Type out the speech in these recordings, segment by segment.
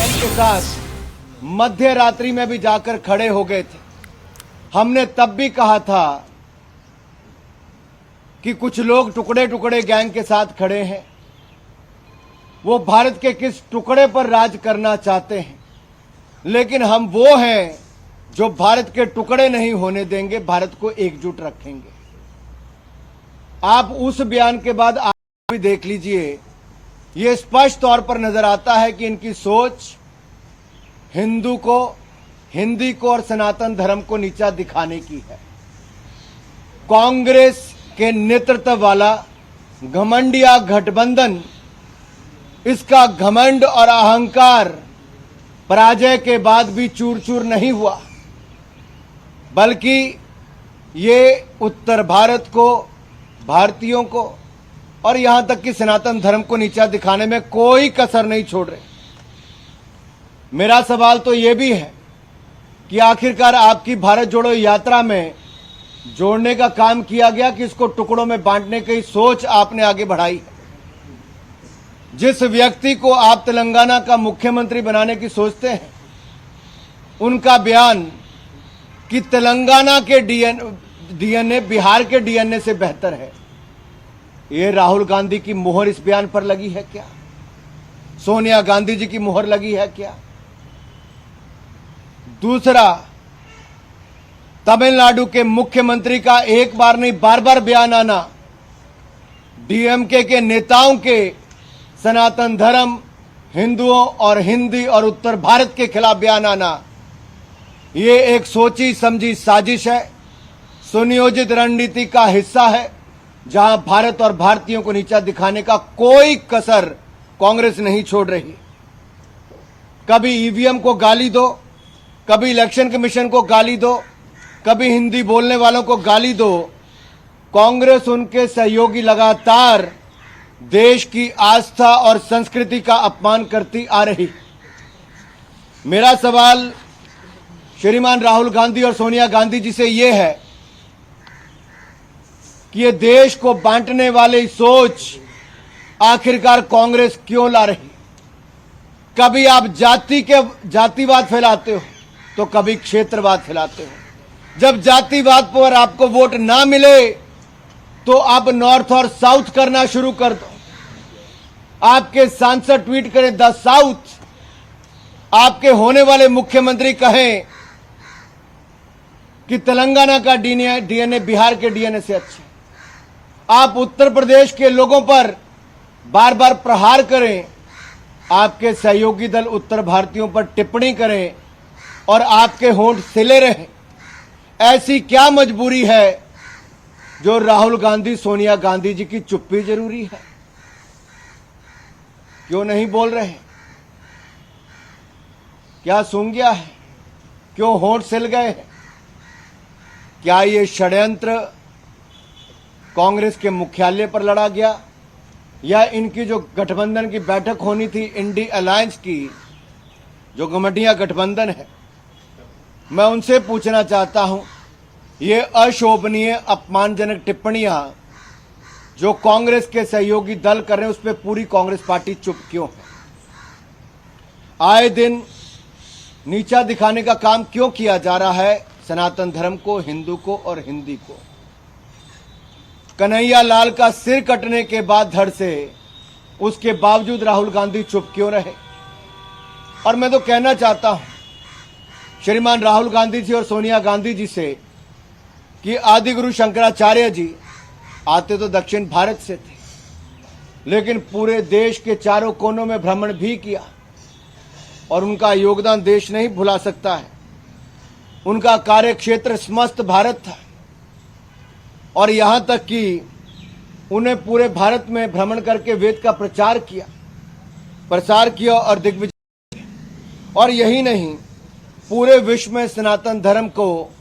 Gang के साथ मध्य रात्रि में भी जाकर खड़े हो गए थे। हमने तब भी कहा था कि कुछ लोग टुकड़े टुकड़े गैंग के साथ खड़े हैं, वो भारत के किस टुकड़े पर राज करना चाहते हैं, लेकिन हम वो हैं जो भारत के टुकड़े नहीं होने देंगे, भारत को एकजुट रखेंगे। आप उस बयान के बाद आप भी देख लीजिए, ये स्पष्ट तौर पर नजर आता है कि इनकी सोच हिंदू को, हिंदी को और सनातन धर्म को नीचा दिखाने की है। कांग्रेस के नेतृत्व वाला घमंडिया गठबंधन, इसका घमंड और अहंकार पराजय के बाद भी चूर चूर नहीं हुआ, बल्कि ये उत्तर भारत को, भारतीयों को और यहां तक कि सनातन धर्म को नीचा दिखाने में कोई कसर नहीं छोड़ रहे। मेरा सवाल तो यह भी है कि आखिरकार आपकी भारत जोड़ो यात्रा में जोड़ने का काम किया गया कि इसको टुकड़ों में बांटने की सोच आपने आगे बढ़ाई है। जिस व्यक्ति को आप तेलंगाना का मुख्यमंत्री बनाने की सोचते हैं, उनका बयान कि तेलंगाना के डीएनए बिहार के डीएनए से बेहतर है, ये राहुल गांधी की मुहर इस बयान पर लगी है क्या? सोनिया गांधी जी की मुहर लगी है क्या? दूसरा, तमिलनाडु के मुख्यमंत्री का एक बार नहीं बार बार बयान आना, डीएमके के नेताओं के सनातन धर्म, हिंदुओं और हिंदी और उत्तर भारत के खिलाफ बयान आना, ये एक सोची समझी साजिश है, सुनियोजित रणनीति का हिस्सा है, जहां भारत और भारतीयों को नीचा दिखाने का कोई कसर कांग्रेस नहीं छोड़ रही। कभी ईवीएम को गाली दो, कभी इलेक्शन कमीशन को गाली दो, कभी हिंदी बोलने वालों को गाली दो। कांग्रेस, उनके सहयोगी लगातार देश की आस्था और संस्कृति का अपमान करती आ रही। मेरा सवाल श्रीमान राहुल गांधी और सोनिया गांधी जी से यह है कि ये देश को बांटने वाली सोच आखिरकार कांग्रेस क्यों ला रही? कभी आप जातिवाद फैलाते हो तो कभी क्षेत्रवाद फैलाते हो। जब जातिवाद पर आपको वोट ना मिले तो आप नॉर्थ और साउथ करना शुरू कर दो। आपके सांसद ट्वीट करें द साउथ, आपके होने वाले मुख्यमंत्री कहें कि तेलंगाना का डीएनए बिहार के डीएनए से अच्छा। आप उत्तर प्रदेश के लोगों पर बार बार प्रहार करें, आपके सहयोगी दल उत्तर भारतीयों पर टिप्पणी करें और आपके होंठ सिले रहें। ऐसी क्या मजबूरी है जो राहुल गांधी, सोनिया गांधी जी की चुप्पी जरूरी है? क्यों नहीं बोल रहे? क्या सूंघ गया है? क्यों होंठ सिल गए हैं? क्या ये षड्यंत्र कांग्रेस के मुख्यालय पर लड़ा गया, या इनकी जो गठबंधन की बैठक होनी थी इंडी अलायंस की, जो गठबंधन गठबंधन है, मैं उनसे पूछना चाहता हूं, ये अशोभनीय अपमानजनक टिप्पणियां जो कांग्रेस के सहयोगी दल कर रहे हैं, उस पर पूरी कांग्रेस पार्टी चुप क्यों है? आए दिन नीचा दिखाने का काम क्यों किया जा रहा है सनातन धर्म को, हिंदू को और हिंदी को? कन्हैया लाल का सिर कटने के बाद धड़ से, उसके बावजूद राहुल गांधी चुप क्यों रहे? और मैं तो कहना चाहता हूं श्रीमान राहुल गांधी जी और सोनिया गांधी जी से कि आदिगुरु शंकराचार्य जी आते तो दक्षिण भारत से थे, लेकिन पूरे देश के चारों कोनों में भ्रमण भी किया और उनका योगदान देश नहीं भुला सकता है। उनका कार्यक्षेत्र समस्त भारत था और यहां तक कि उन्हें पूरे भारत में भ्रमण करके वेद का प्रसार किया और दिग्विजय। और यही नहीं, पूरे विश्व में सनातन धर्म को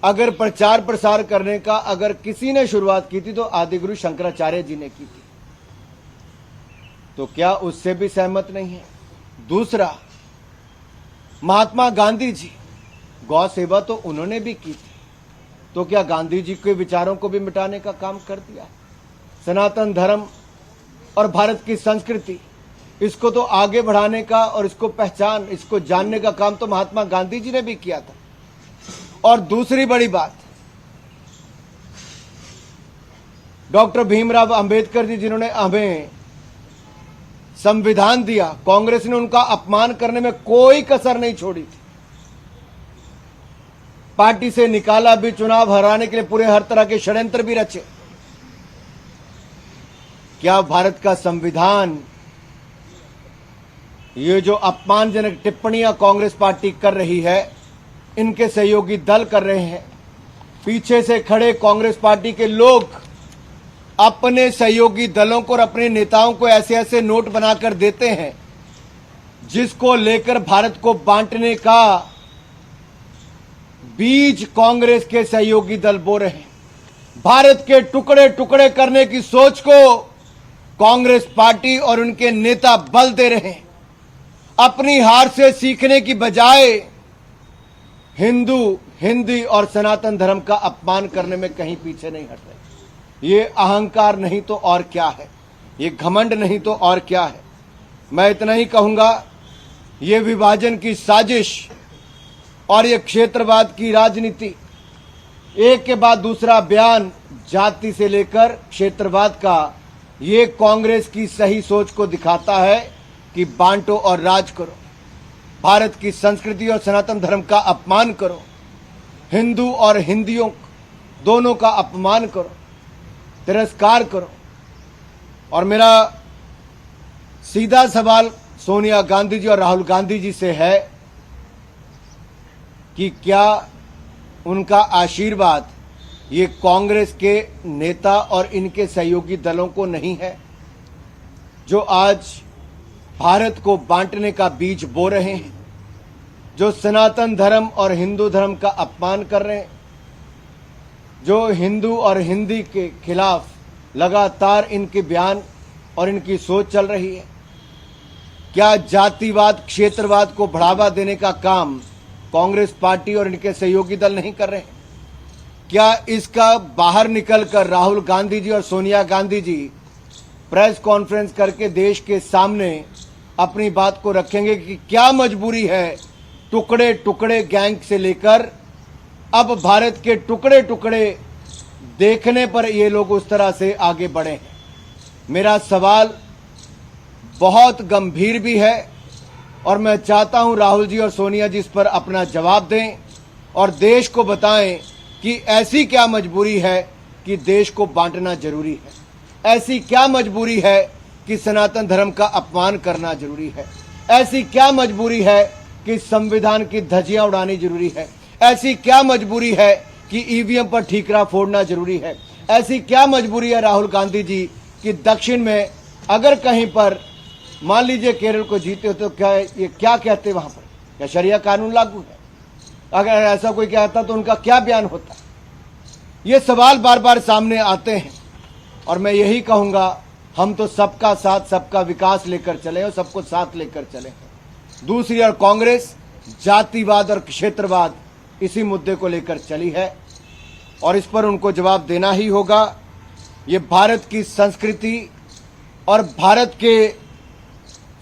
अगर प्रचार प्रसार करने का अगर किसी ने शुरुआत की थी तो आदिगुरु शंकराचार्य जी ने की थी। तो क्या उससे भी सहमत नहीं है? दूसरा, महात्मा गांधी जी, गौ सेवा तो उन्होंने भी की थी, तो क्या गांधी जी के विचारों को भी मिटाने का काम कर दिया? सनातन धर्म और भारत की संस्कृति इसको तो आगे बढ़ाने का और इसको जानने का काम तो महात्मा गांधी जी ने भी किया था। और दूसरी बड़ी बात, डॉक्टर भीमराव अंबेडकर जी जिन्होंने हमें संविधान दिया, कांग्रेस ने उनका अपमान करने में कोई कसर नहीं छोड़ी थी। पार्टी से निकाला भी, चुनाव हराने के लिए पूरे हर तरह के षड्यंत्र भी रचे। क्या भारत का संविधान ये जो अपमानजनक टिप्पणियां कांग्रेस पार्टी कर रही है, इनके सहयोगी दल कर रहे हैं, पीछे से खड़े कांग्रेस पार्टी के लोग अपने सहयोगी दलों को और अपने नेताओं को ऐसे ऐसे नोट बनाकर देते हैं जिसको लेकर भारत को बांटने का बीज कांग्रेस के सहयोगी दल बो रहे हैं। भारत के टुकड़े टुकड़े करने की सोच को कांग्रेस पार्टी और उनके नेता बल दे रहे हैं। अपनी हार से सीखने की बजाय हिंदू, हिंदी और सनातन धर्म का अपमान करने में कहीं पीछे नहीं हट रहे। ये अहंकार नहीं तो और क्या है, ये घमंड नहीं तो और क्या है। मैं इतना ही कहूंगा, ये विभाजन की साजिश और ये क्षेत्रवाद की राजनीति, एक के बाद दूसरा बयान जाति से लेकर क्षेत्रवाद का, ये कांग्रेस की सही सोच को दिखाता है कि बांटो और राज करो, भारत की संस्कृति और सनातन धर्म का अपमान करो, हिंदू और हिंदियों दोनों का अपमान करो, तिरस्कार करो। और मेरा सीधा सवाल सोनिया गांधी जी और राहुल गांधी जी से है कि क्या उनका आशीर्वाद ये कांग्रेस के नेता और इनके सहयोगी दलों को नहीं है, जो आज भारत को बांटने का बीज बो रहे हैं, जो सनातन धर्म और हिंदू धर्म का अपमान कर रहे हैं, जो हिंदू और हिंदी के खिलाफ लगातार इनके बयान और इनकी सोच चल रही है। क्या जातिवाद, क्षेत्रवाद को बढ़ावा देने का काम कांग्रेस पार्टी और इनके सहयोगी दल नहीं कर रहे हैं? क्या इसका बाहर निकलकर राहुल गांधी जी और सोनिया गांधी जी प्रेस कॉन्फ्रेंस करके देश के सामने अपनी बात को रखेंगे कि क्या मजबूरी है टुकड़े टुकड़े गैंग से लेकर अब भारत के टुकड़े टुकड़े देखने पर ये लोग उस तरह से आगे बढ़े हैं? मेरा सवाल बहुत गंभीर भी है और मैं चाहता हूं राहुल जी और सोनिया जी इस पर अपना जवाब दें और देश को बताएं कि ऐसी क्या मजबूरी है कि देश को बांटना जरूरी है, ऐसी क्या मजबूरी है कि सनातन धर्म का अपमान करना जरूरी है, ऐसी क्या मजबूरी है कि संविधान की धज्जियां उड़ानी जरूरी है, ऐसी क्या मजबूरी है कि ईवीएम पर ठीकरा फोड़ना जरूरी है, ऐसी क्या मजबूरी है राहुल गांधी जी कि दक्षिण में अगर कहीं पर मान लीजिए केरल को जीते हो तो क्या ये क्या कहते वहां पर, क्या शरिया कानून लागू है? अगर ऐसा कोई कहता तो उनका क्या बयान होता? ये सवाल बार बार सामने आते हैं और मैं यही कहूंगा, हम तो सबका साथ सबका विकास लेकर चले और सबको साथ लेकर चले। दूसरी ओर कांग्रेस जातिवाद और क्षेत्रवाद इसी मुद्दे को लेकर चली है और इस पर उनको जवाब देना ही होगा। ये भारत की संस्कृति और भारत के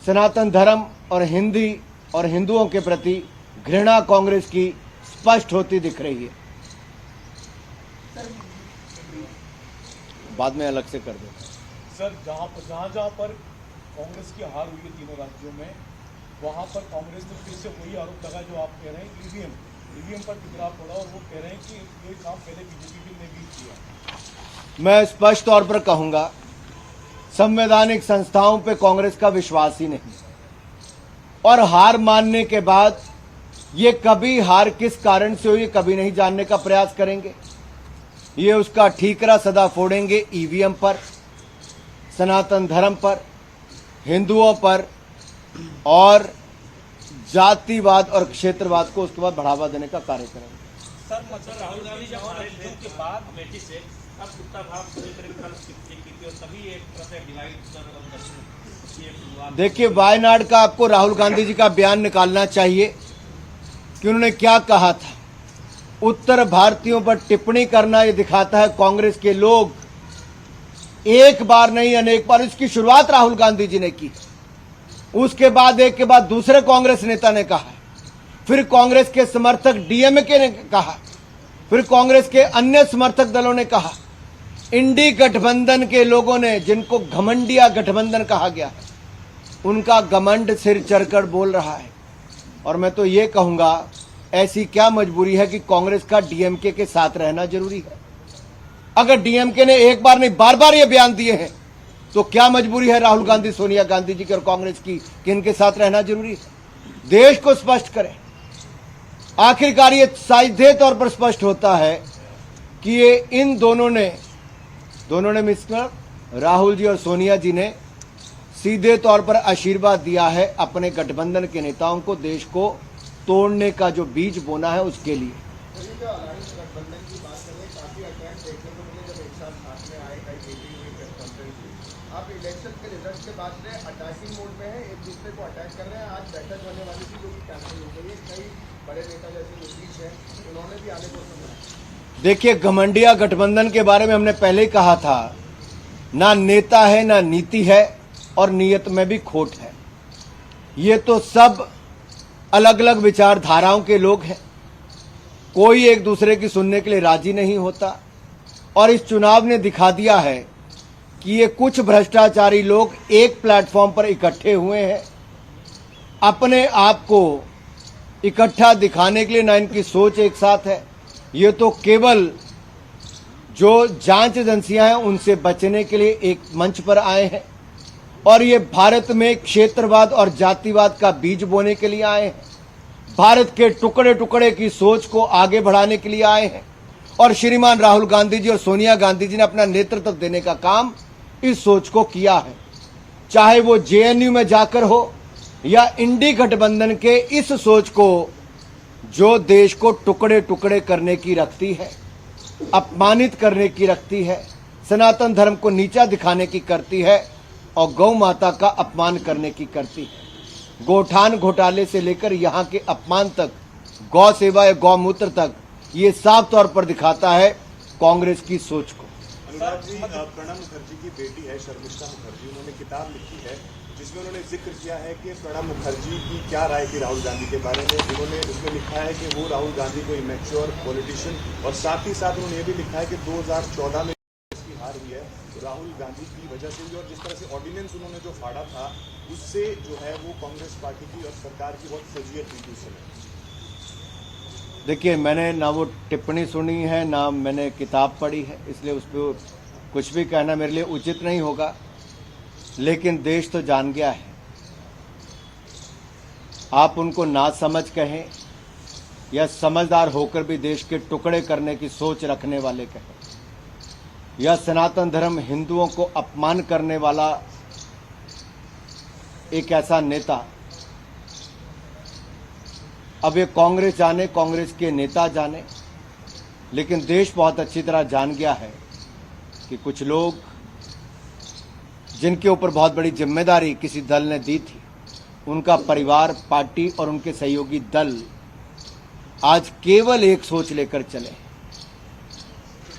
सनातन धर्म और हिंदी और हिंदुओं के प्रति घृणा कांग्रेस की स्पष्ट होती दिख रही है। बाद में अलग से कर दो सर। जहां पर कांग्रेस की हार हुई है तीनों राज्यों में, वहां पर कांग्रेस ने फिर से वही आरोप लगा जो आप कह रहे हैं, ईवीएम पर टुकड़ा फोड़ा, और वो कह रहे हैं कि ये काम पहले बीजेपी ने भी किया। मैं स्पष्ट तौर पर कहूंगा, संवैधानिक संस्थाओं पे कांग्रेस का विश्वास ही नहीं और हार मानने के बाद ये कभी हार किस कारण से हुई कभी नहीं जानने का प्रयास करेंगे। ये उसका ठीकरा सदा फोड़ेंगे ईवीएम पर, सनातन धर्म पर, हिंदुओं पर और जातिवाद और क्षेत्रवाद को उसके बाद बढ़ावा देने का कार्य करेंगे। सर मतलब राहुल गांधी जब हमारे के बाद अमेठी से अब कुत्ता भाव पूरी तरह की और तभी एक तरह से डिवाइड देखिए, वायनाड का आपको राहुल गांधी जी का बयान निकालना चाहिए कि उन्होंने क्या कहा था। उत्तर भारतीयों पर टिप्पणी करना ये दिखाता है कांग्रेस के लोग एक बार नहीं अनेक बार, इसकी शुरुआत राहुल गांधी जी ने की। उसके बाद एक के बाद दूसरे कांग्रेस नेता ने कहा, फिर कांग्रेस के समर्थक डीएमके ने कहा, फिर कांग्रेस के अन्य समर्थक दलों ने कहा, इंडी गठबंधन के लोगों ने, जिनको घमंडिया गठबंधन कहा गया है, उनका घमंड सिर चढ़कर बोल रहा है। और मैं तो ये कहूंगा, ऐसी क्या मजबूरी है कि कांग्रेस का डीएमके के साथ रहना जरूरी है? अगर डीएमके ने एक बार नहीं बार बार ये बयान दिए हैं, तो क्या मजबूरी है राहुल गांधी, सोनिया गांधी जी की और कांग्रेस की कि इनके साथ रहना जरूरी है? देश को स्पष्ट करें। आखिरकार ये सीधे तौर पर स्पष्ट होता है कि ये इन दोनों ने मिस्टर राहुल जी और सोनिया जी ने सीधे तौर पर आशीर्वाद दिया है अपने गठबंधन के नेताओं को, देश को तोड़ने का जो बीज बोना है उसके लिए। गठबंधन की बात करें, काफी अटैक देखने को मिले जब एक साथ में आए कई मीटिंग हुई, प्रेस कॉन्फ्रेंस हुई। आप इलेक्शन के रिजल्ट के बाद से अटैकिंग मोड में है, एक दूसरे को अटैक कर रहे हैं। आज बैठक होने वाली थी जो कि कैंसिल हो गई है। कई बड़े नेता जैसे नीतीश है, उन्होंने भी आने को समझा। देखिए, घमंडिया गठबंधन के बारे में हमने पहले ही कहा था, ना नेता है ना नीति है और नीयत में भी खोट है। ये तो सब अलग अलग विचारधाराओं के लोग हैं, कोई एक दूसरे की सुनने के लिए राजी नहीं होता। और इस चुनाव ने दिखा दिया है कि ये कुछ भ्रष्टाचारी लोग एक प्लेटफॉर्म पर इकट्ठे हुए हैं, अपने आप को इकट्ठा दिखाने के लिए। ना इनकी सोच एक साथ है, ये तो केवल जो जांच एजेंसियां हैं उनसे बचने के लिए एक मंच पर आए हैं, और ये भारत में क्षेत्रवाद और जातिवाद का बीज बोने के लिए आए हैं, भारत के टुकड़े टुकड़े की सोच को आगे बढ़ाने के लिए आए हैं। और श्रीमान राहुल गांधी जी और सोनिया गांधी जी ने अपना नेतृत्व देने का काम इस सोच को किया है, चाहे वो जेएनयू में जाकर हो या इंडी गठबंधन के इस सोच को, जो देश को टुकड़े टुकड़े करने की रखती है, अपमानित करने की रखती है, सनातन धर्म को नीचा दिखाने की करती है और गौ माता का अपमान करने की करती है। गोठान घोटाले से लेकर यहाँ के अपमान तक, गौ सेवा या गौमूत्र तक, ये साफ तौर पर दिखाता है कांग्रेस की सोच को। अनुराग जी, प्रणब मुखर्जी की बेटी है शर्मिष्ठा मुखर्जी, उन्होंने किताब लिखी है जिसमें उन्होंने जिक्र किया है कि प्रणब मुखर्जी की क्या राय थी राहुल गांधी के बारे में। उन्होंने उसमें लिखा है कि वो राहुल गांधी को इमेच्योर पॉलिटिशियन, और साथ ही साथ उन्होंने ये भी लिखा है कि 2014 में इसकी हार हुई है राहुल गांधी की वजह से भी, और जिस तरह से ऑर्डिनेंस उन्होंने जो फाड़ा था उससे जो है वो कांग्रेस पार्टी की और सरकार की बहुत फजीयत हुई थी उस समय। देखिए, मैंने ना वो टिप्पणी सुनी है ना मैंने किताब पढ़ी है, इसलिए उस पर कुछ भी कहना मेरे लिए उचित नहीं होगा। लेकिन देश तो जान गया है, आप उनको ना समझ कहें या समझदार होकर भी देश के टुकड़े करने की सोच रखने वाले कहें, या सनातन धर्म हिंदुओं को अपमान करने वाला एक ऐसा नेता, अब ये कांग्रेस जाने, कांग्रेस के नेता जाने, लेकिन देश बहुत अच्छी तरह जान गया है कि कुछ लोग जिनके ऊपर बहुत बड़ी जिम्मेदारी किसी दल ने दी थी, उनका परिवार, पार्टी और उनके सहयोगी दल आज केवल एक सोच लेकर चले,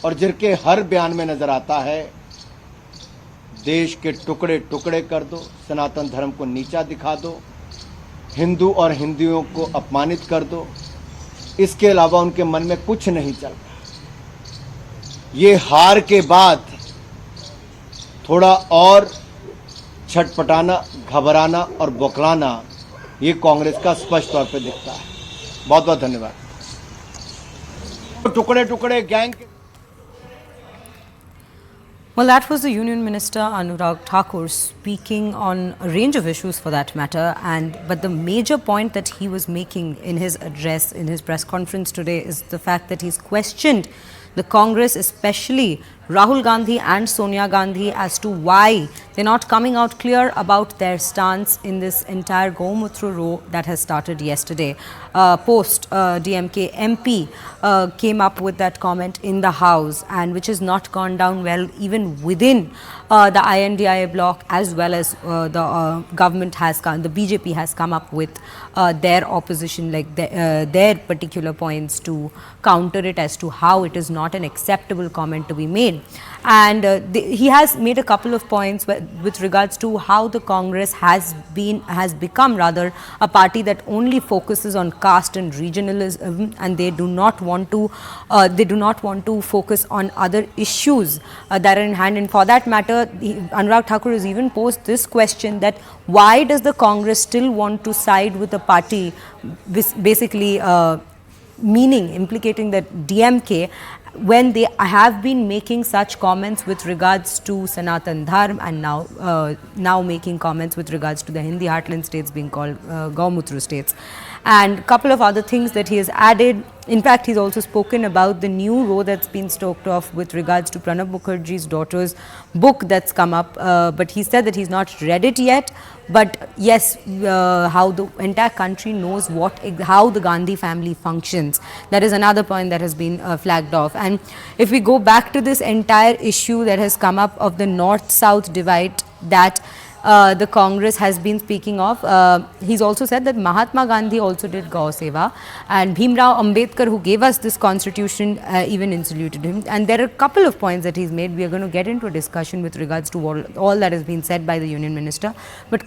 और जिनके हर बयान में नजर आता है देश के टुकड़े टुकड़े कर दो, सनातन धर्म को नीचा दिखा दो, हिंदू और हिंदुओं को अपमानित कर दो। इसके अलावा उनके मन में कुछ नहीं चल रहा। ये हार के बाद थोड़ा और छटपटाना, घबराना और बौखलाना ये कांग्रेस का स्पष्ट तौर पे दिखता है। बहुत बहुत धन्यवाद। टुकड़े टुकड़े gang. Well, that was the Union Minister Anurag Thakur speaking on a range of issues for that matter. But the major point that he was making in his address, in his press conference today, is the fact that he's questioned the Congress, especially Rahul Gandhi and Sonia Gandhi, as to why they're not coming out clear about their stance in this entire Gomutra row that has started yesterday. Post DMK MP came up with that comment in the House, and which has not gone down well even within the INDIA bloc, as well as the government has come, the BJP has come up with their opposition, like their particular points to counter it as to how it is not an acceptable comment to be made. doing. And he has made a couple of points with regards to how the Congress has become rather a party that only focuses on caste and regionalism, and they do not want to focus on other issues that are in hand. And for that matter, Anurag Thakur has even posed this question, that why does the Congress still want to side with a party, basically implicating that DMK, when they have been making such comments with regards to Sanatan Dharm, and now making comments with regards to the Hindi heartland states being called Gaumutra states, and a couple of other things that he has added. In fact, he's also spoken about the new row that's been stoked off with regards to Pranab Mukherjee's daughter's book that's come up, but he said that he's not read it yet. But yes, how the entire country knows how the Gandhi family functions. That is another point that has been flagged off. And if we go back to this entire issue that has come up of the north-south divide that the Congress has been speaking of, he's also said that Mahatma Gandhi also did Gau Seva, and Bhimrao Ambedkar, who gave us this constitution, even saluted him. And there are a couple of points that he's made. We are going to get into a discussion with regards to all that has been said by the Union Minister. But